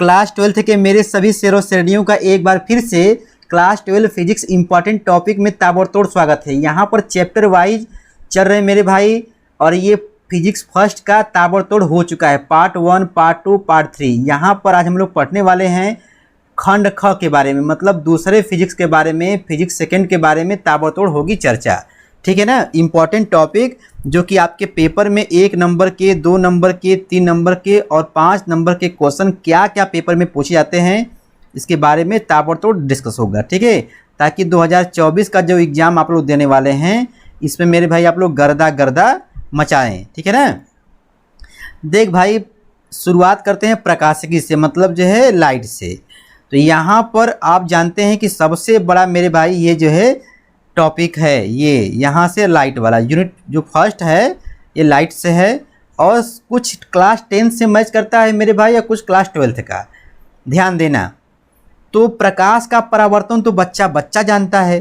Class 12th के मेरे सभी शेरों श्रेणियों का एक बार फिर से क्लास 12 फिजिक्स इंपॉर्टेंट टॉपिक में ताबड़तोड़ स्वागत है। यहाँ पर चैप्टर वाइज चल रहे मेरे भाई, और ये फिजिक्स फर्स्ट का ताबड़तोड़ हो चुका है। Part 1, part 2, part 3। यहाँ पर आज हम लोग पढ़ने वाले हैं खंड ख के बारे में, मतलब दूसरे फिजिक्स के बारे में, फिजिक्स सेकेंड के बारे में ताबड़तोड़ होगी चर्चा। ठीक है ना। इम्पॉर्टेंट टॉपिक जो कि आपके पेपर में 1 नंबर के, 2 नंबर के, 3 नंबर के और 5 नंबर के क्वेश्चन क्या क्या पेपर में पूछे जाते हैं, इसके बारे में ताबड़तोड़ डिस्कस होगा। ठीक है, ताकि 2024 का जो एग्ज़ाम आप लोग देने वाले हैं इसमें मेरे भाई आप लोग गर्दा मचाएं। ठीक है ना। देख भाई, शुरुआत करते हैं प्रकाशिकी से, मतलब जो है लाइट से। तो यहाँ पर आप जानते हैं कि सबसे बड़ा मेरे भाई ये जो है टॉपिक है, ये यहाँ से लाइट वाला यूनिट जो फर्स्ट है ये लाइट से है, और कुछ क्लास 10 से मैच करता है मेरे भाई, या कुछ क्लास 12th का। ध्यान देना। तो प्रकाश का परावर्तन तो बच्चा जानता है,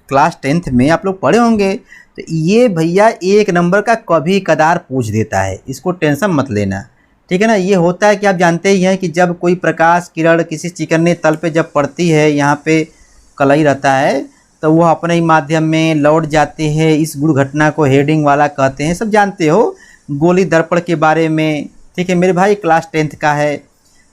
क्लास 10th में आप लोग पढ़े होंगे। तो ये भैया 1 नंबर का कभी कदार पूछ देता है, इसको टेंशन मत लेना। ठीक है ना। ये होता है कि आप जानते ही हैं कि जब कोई प्रकाश किरण किसी चिकने तल पे जब पड़ती है, यहाँ पे कलई रहता है, तो वह अपने ही माध्यम में लौट जाते हैं। इस गुण घटना को हेडिंग वाला कहते हैं, सब जानते हो। गोली दर्पण के बारे में, ठीक है मेरे भाई, क्लास 10th का है।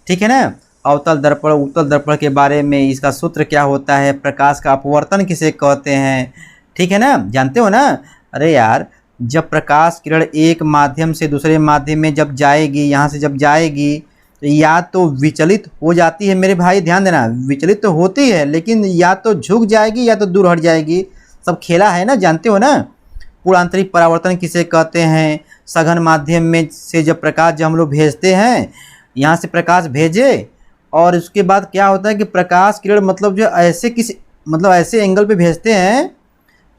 ठीक है ना। अवतल दर्पण, उत्तल दर्पण के बारे में, इसका सूत्र क्या होता है, प्रकाश का अपवर्तन किसे कहते हैं, ठीक है ना, जानते हो ना। अरे यार, जब प्रकाश किरण एक माध्यम से दूसरे माध्यम में जब जाएगी, यहाँ से जब जाएगी, तो या तो विचलित हो जाती है मेरे भाई, ध्यान देना, विचलित तो होती है, लेकिन या तो झुक जाएगी या तो दूर हट जाएगी। सब खेला है ना, जानते हो ना। पूर्णांतरिक परावर्तन किसे कहते हैं, सघन माध्यम में से जब प्रकाश जब हम लोग भेजते हैं, यहाँ से प्रकाश भेजे और उसके बाद क्या होता है कि प्रकाश किरण मतलब जो ऐसे किसी मतलब ऐसे एंगल पे भेजते हैं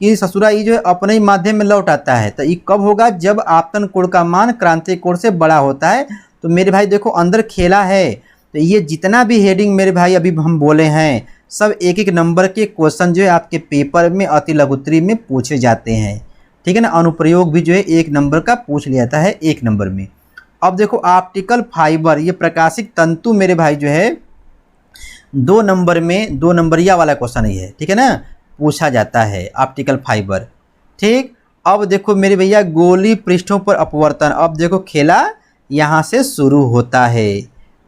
कि ससुरा ये जो है अपने ही माध्यम में लौट आता है। तो ये कब होगा, जब आपतन कोण का मान क्रांतीय कोण से बड़ा होता है। तो मेरे भाई देखो, अंदर खेला है। तो ये जितना भी हेडिंग मेरे भाई अभी हम बोले हैं, सब 1-1 नंबर के क्वेश्चन जो है आपके पेपर में अति लघुत्तरी में पूछे जाते हैं। ठीक है ना। अनुप्रयोग भी जो है 1 नंबर का पूछ लिया जाता है 1 नंबर में। अब देखो, ऑप्टिकल फाइबर, ये प्रकाशिक तंतु मेरे भाई जो है 2 नंबर में 2 नंबरिया वाला क्वेश्चन ही है। ठीक है ना, पूछा जाता है ऑप्टिकल फाइबर। ठीक। अब देखो मेरे भैया, गोली पृष्ठों पर अपवर्तन। अब देखो, खेला यहाँ से शुरू होता है।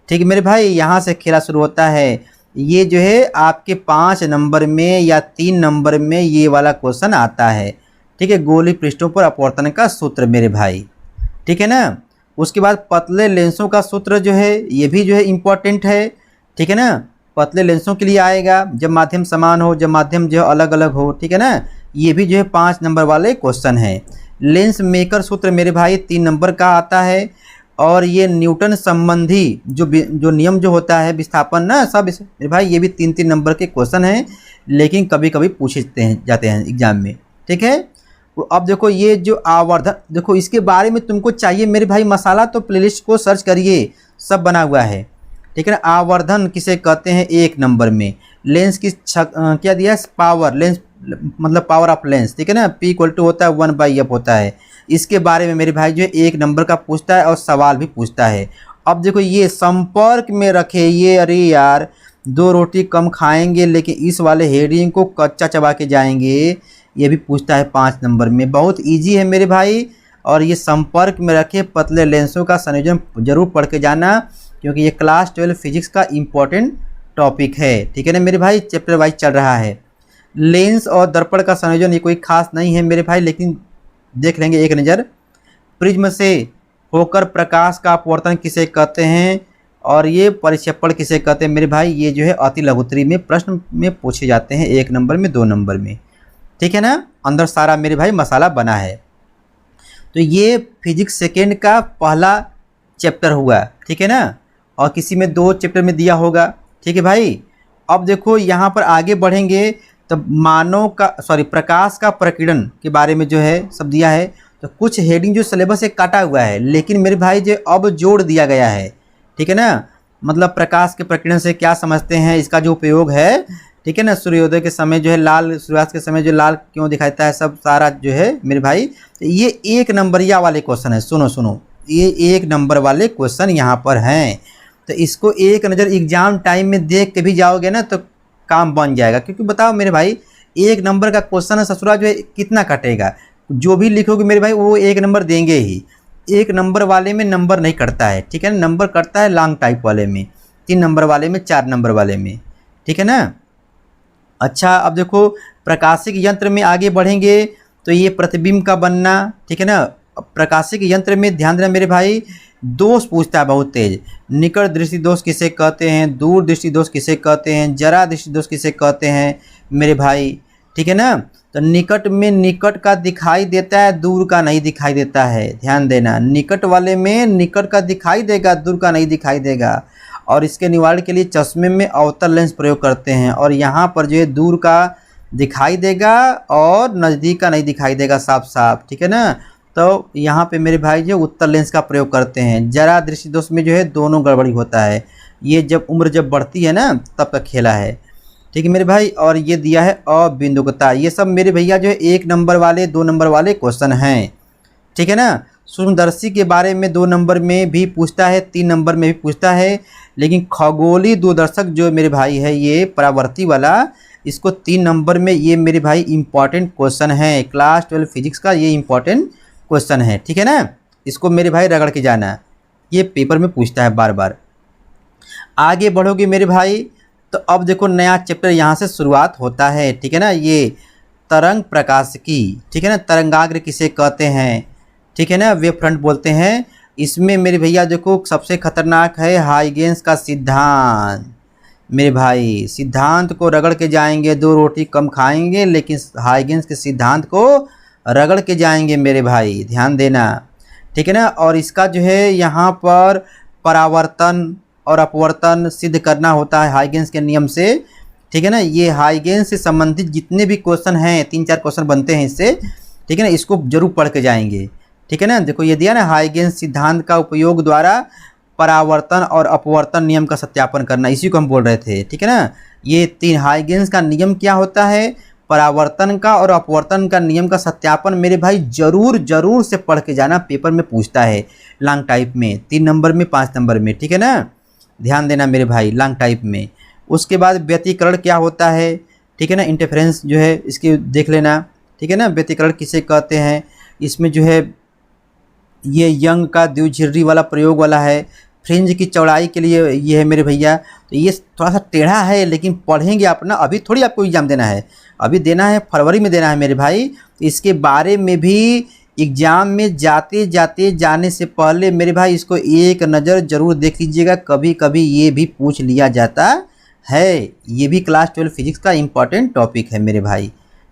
ठीक है मेरे भाई, यहाँ से खेला शुरू होता है। ये जो है आपके 5 नंबर में या 3 नंबर में ये वाला क्वेश्चन आता है। ठीक है, गोली पृष्ठों पर अपवर्तन का सूत्र मेरे भाई। ठीक है ना। उसके बाद पतले लेंसों का सूत्र जो है ये भी जो है इम्पोर्टेंट है। ठीक है ना। पतले लेंसों के लिए आएगा, जब माध्यम समान हो, जब माध्यम जो है अलग अलग हो। ठीक है ना। ये भी जो है 5 नंबर वाले क्वेश्चन है। लेंस मेकर सूत्र मेरे भाई 3 नंबर का आता है। और ये न्यूटन संबंधी जो नियम जो होता है विस्थापन ना, सब मेरे भाई ये भी 3-3 नंबर के क्वेश्चन हैं, लेकिन कभी कभी पूछे जाते हैं एग्जाम में। ठीक है। तो अब देखो, ये जो आवर्धन, देखो इसके बारे में तुमको चाहिए मेरे भाई मसाला, तो प्लेलिस्ट को सर्च करिए, सब बना हुआ है। ठीक है ना। आवर्धन किसे कहते हैं 1 नंबर में। लेंस की क्या दिया है, पावर, लेंस मतलब पावर ऑफ लेंस। ठीक है ना। P = होता है 1/F होता है। इसके बारे में मेरे भाई जो है 1 नंबर का पूछता है और सवाल भी पूछता है। अब देखो, ये संपर्क में रखे, ये अरे यार 2 रोटी कम खाएंगे लेकिन इस वाले हेडिंग को कच्चा चबा के जाएंगे, ये भी पूछता है 5 नंबर में। बहुत इजी है मेरे भाई। और ये संपर्क में रखे पतले लेंसों का संयोजन जरूर पढ़ के जाना, क्योंकि ये क्लास 12 फिजिक्स का इम्पोर्टेंट टॉपिक है। ठीक है ना मेरे भाई, चैप्टर वाइज चल रहा है। लेंस और दर्पण का संयोजन ये कोई खास नहीं है मेरे भाई, लेकिन देख लेंगे एक नज़र। प्रिज्म से होकर प्रकाश का अपवर्तन किसे कहते हैं, और ये परिक्षेपण किसे कहते हैं मेरे भाई, ये जो है अति लघुत्तरी में प्रश्न में पूछे जाते हैं 1 नंबर में, 2 नंबर में। ठीक है ना। अंदर सारा मेरे भाई मसाला बना है। तो ये फिजिक्स सेकेंड का पहला चैप्टर हुआ। ठीक है ना। और किसी में 2 चैप्टर में दिया होगा। ठीक है भाई। अब देखो, यहाँ पर आगे बढ़ेंगे तो प्रकाश का प्रकीर्णन के बारे में जो है सब दिया है। तो कुछ हेडिंग जो सिलेबस से काटा हुआ है, लेकिन मेरे भाई जो अब जोड़ दिया गया है। ठीक है ना। मतलब प्रकाश के प्रकीर्णन से क्या समझते हैं, इसका जो उपयोग है। ठीक है ना। सूर्योदय के समय जो है लाल, सूर्यास्त के समय जो लाल क्यों दिखाता है, सब सारा जो है मेरे भाई। तो ये 1 नंबरिया वाले क्वेश्चन है। सुनो, ये 1 नंबर वाले क्वेश्चन यहाँ पर हैं। तो इसको एक नज़र एग्ज़ाम टाइम में देख के भी जाओगे ना तो काम बन जाएगा। क्योंकि बताओ मेरे भाई, एक नंबर का क्वेश्चन है ससुरा जो है कितना कटेगा, जो भी लिखोगे मेरे भाई वो एक नंबर देंगे ही। एक नंबर वाले में नंबर नहीं कटता है, ठीक है ना, नंबर कटता है लॉन्ग टाइप वाले में, 3 नंबर वाले में, 4 नंबर वाले में, ठीक है ना। अच्छा, अब देखो प्रकाशिक यंत्र में आगे बढ़ेंगे तो ये प्रतिबिंब का बनना, ठीक है ना। प्रकाशिक यंत्र में ध्यान देना मेरे भाई, दोष पूछता है बहुत तेज। निकट दृष्टि दोष किसे कहते हैं, दूर दृष्टि दोष किसे कहते हैं, जरा दृष्टि दोष किसे कहते हैं मेरे भाई, ठीक है ना। तो निकट में निकट का दिखाई देता है, दूर का नहीं दिखाई देता है, ध्यान देना। निकट वाले में निकट का दिखाई देगा, दूर का नहीं दिखाई देगा। और इसके निवारण के लिए चश्मे में अवतल लेंस प्रयोग करते हैं, और यहाँ पर जो है दूर का दिखाई देगा और नज़दीक का नहीं दिखाई देगा साफ साफ, ठीक है ना। तो यहाँ पे मेरे भाई जो उत्तल लेंस का प्रयोग करते हैं। जरा दृष्टि दोष में जो है दोनों गड़बड़ी होता है, ये जब उम्र जब बढ़ती है ना तब का खेला है, ठीक है मेरे भाई। और ये दिया है अबिंदुकता, ये सब मेरे भैया जो है 1 नंबर वाले 2 नंबर वाले क्वेश्चन हैं, ठीक है ना। सूक्ष्मदर्शी के बारे में 2 नंबर में भी पूछता है, 3 नंबर में भी पूछता है। लेकिन खगोलीय दूरदर्शक जो मेरे भाई है ये परावर्ती वाला, इसको 3 नंबर में ये मेरे भाई इंपॉर्टेंट क्वेश्चन है, क्लास 12 फिजिक्स का ये इंपॉर्टेंट क्वेश्चन है, ठीक है ना। इसको मेरे भाई रगड़ के जाना, ये पेपर में पूछता है बार बार। आगे बढ़ोगे मेरे भाई तो अब देखो नया चैप्टर यहाँ से शुरुआत होता है, ठीक है ना। ये तरंग प्रकाशिकी, ठीक है ना, तरंगाग्र किसे कहते हैं, ठीक है ना, वेव फ्रंट बोलते हैं। इसमें मेरे भैया देखो सबसे खतरनाक है हाइगेंस का सिद्धांत। मेरे भाई सिद्धांत को रगड़ के जाएंगे, 2 रोटी कम खाएंगे, लेकिन हाइगेंस के सिद्धांत को रगड़ के जाएंगे मेरे भाई, ध्यान देना, ठीक है ना। और इसका जो है यहाँ पर परावर्तन और अपवर्तन सिद्ध करना होता है हाइगेंस के नियम से, ठीक है ना। ये हाइगेंस से संबंधित जितने भी क्वेश्चन हैं, 3-4 क्वेश्चन बनते हैं इससे, ठीक है ना, इसको जरूर पढ़ के जाएंगे, ठीक है ना। देखो ये दिया ना, हाइगेंस सिद्धांत का उपयोग द्वारा परावर्तन और अपवर्तन नियम का सत्यापन करना, इसी को हम बोल रहे थे, ठीक है ना। ये 3 हाइगेंस का नियम क्या होता है, परावर्तन का और अपवर्तन का नियम का सत्यापन मेरे भाई जरूर जरूर से पढ़ के जाना, पेपर में पूछता है लॉन्ग टाइप में, 3 नंबर में, 5 नंबर में, ठीक है ना, ध्यान देना मेरे भाई लॉन्ग टाइप में। उसके बाद व्यतिकरण क्या होता है, ठीक है ना, इंटरफेरेंस जो है इसके देख लेना, ठीक है ना। व्यतिकरण किसे कहते हैं, इसमें जो है ये यंग का द्विझिर्री वाला प्रयोग वाला है। फ्रिंज की चौड़ाई के लिए ये है मेरे भैया, तो ये थोड़ा सा टेढ़ा है, लेकिन पढ़ेंगे अपना, अभी थोड़ी आपको एग्जाम देना है, अभी देना है फरवरी में देना है मेरे भाई। तो इसके बारे में भी एग्ज़ाम में जाने से पहले मेरे भाई इसको एक नज़र ज़रूर देख लीजिएगा, कभी कभी ये भी पूछ लिया जाता है। ये भी क्लास 12 फिजिक्स का इम्पॉर्टेंट टॉपिक है मेरे भाई,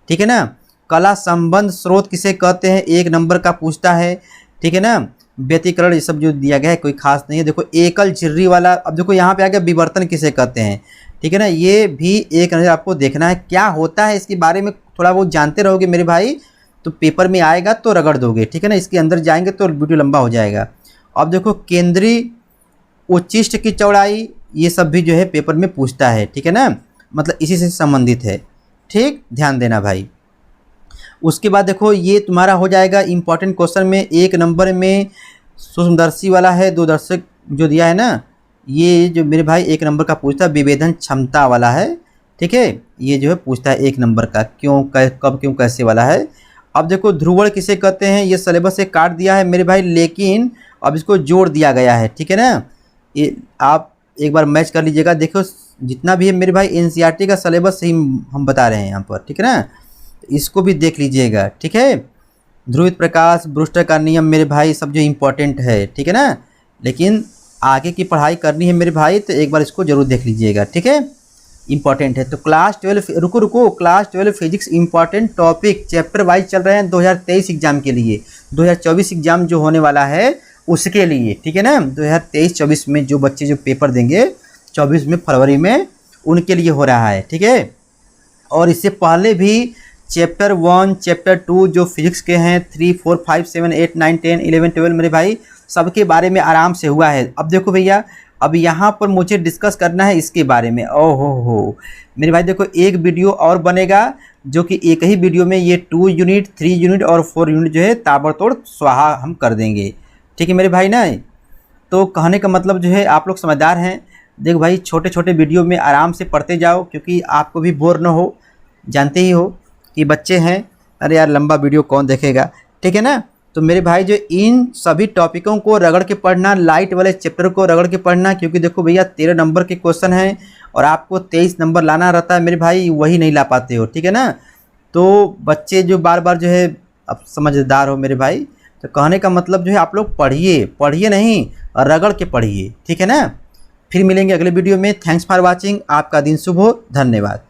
ठीक है ना। कला संबंध स्रोत किसे कहते हैं, 1 नंबर का पूछता है, ठीक है ना। व्यतिकरण ये सब जो दिया गया है कोई खास नहीं है। देखो एकल झिर्री वाला, अब देखो यहाँ पे आ गया विवर्तन किसे कहते हैं, ठीक है ना। ये भी एक नज़र आपको देखना है क्या होता है, इसके बारे में थोड़ा बहुत जानते रहोगे मेरे भाई तो पेपर में आएगा तो रगड़ दोगे, ठीक है ना। इसके अंदर जाएंगे तो वीडियो लंबा हो जाएगा। अब देखो केंद्रीय उच्चिष्ट की चौड़ाई, ये सब भी जो है पेपर में पूछता है, ठीक है ना, मतलब इसी से संबंधित है, ठीक, ध्यान देना भाई। उसके बाद देखो ये तुम्हारा हो जाएगा इंपॉर्टेंट क्वेश्चन में 1 नंबर में सूक्ष्मदर्शी वाला है, दूरदर्शक जो दिया है ना, ये जो मेरे भाई 1 नंबर का पूछता है विभेदन क्षमता वाला है, ठीक है। ये जो है पूछता है 1 नंबर का, क्यों कब क्यों कैसे वाला है। अब देखो ध्रुवण किसे कहते हैं, ये सिलेबस से काट दिया है मेरे भाई, लेकिन अब इसको जोड़ दिया गया है, ठीक है ना। ये आप एक बार मैच कर लीजिएगा, देखो जितना भी है मेरे भाई एनसीईआरटी का सिलेबस ही हम बता रहे हैं यहाँ पर, ठीक है ना, इसको भी देख लीजिएगा, ठीक है। ध्रुवित प्रकाश, ब्रूस्टर का नियम मेरे भाई सब जो इम्पोर्टेंट है, ठीक है ना। लेकिन आगे की पढ़ाई करनी है मेरे भाई तो एक बार इसको जरूर देख लीजिएगा, ठीक है, इंपॉर्टेंट है। तो क्लास 12 रुको class 12 physics important topic chapter wise चल रहे हैं 2023 एग्जाम के लिए, 2024 एग्जाम जो होने वाला है उसके लिए, ठीक है ना। 2023-24 में जो बच्चे जो पेपर देंगे 24 में फरवरी में, उनके लिए हो रहा है, ठीक है। और इससे पहले भी चैप्टर 1 चैप्टर 2 जो फिजिक्स के हैं 3 4 5 7 8 9 10 11 12 मेरे भाई सबके बारे में आराम से हुआ है। अब देखो भैया, अब यहाँ पर मुझे डिस्कस करना है इसके बारे में। हो मेरे भाई देखो एक वीडियो और बनेगा जो कि एक ही वीडियो में ये 2 यूनिट 3 यूनिट और 4 यूनिट जो है ताबड़तोड़ स्वाहा हम कर देंगे, ठीक है मेरे भाई ना। तो कहने का मतलब जो है आप लोग समझदार हैं। देखो भाई, छोटे छोटे वीडियो में आराम से पढ़ते जाओ, क्योंकि आपको भी बोर ना हो। जानते ही हो कि बच्चे हैं, अरे यार लंबा वीडियो कौन देखेगा, ठीक है ना। तो मेरे भाई जो इन सभी टॉपिकों को रगड़ के पढ़ना, लाइट वाले चैप्टर को रगड़ के पढ़ना, क्योंकि देखो भैया 13 नंबर के क्वेश्चन हैं और आपको 23 नंबर लाना रहता है मेरे भाई, वही नहीं ला पाते हो, ठीक है ना। तो बच्चे जो बार बार जो है, अब समझदार हो मेरे भाई, तो कहने का मतलब जो है आप लोग पढ़िए, पढ़िए नहीं रगड़ के पढ़िए, ठीक है ना। फिर मिलेंगे अगले वीडियो में। Thanks for watching. आपका दिन शुभ हो। धन्यवाद।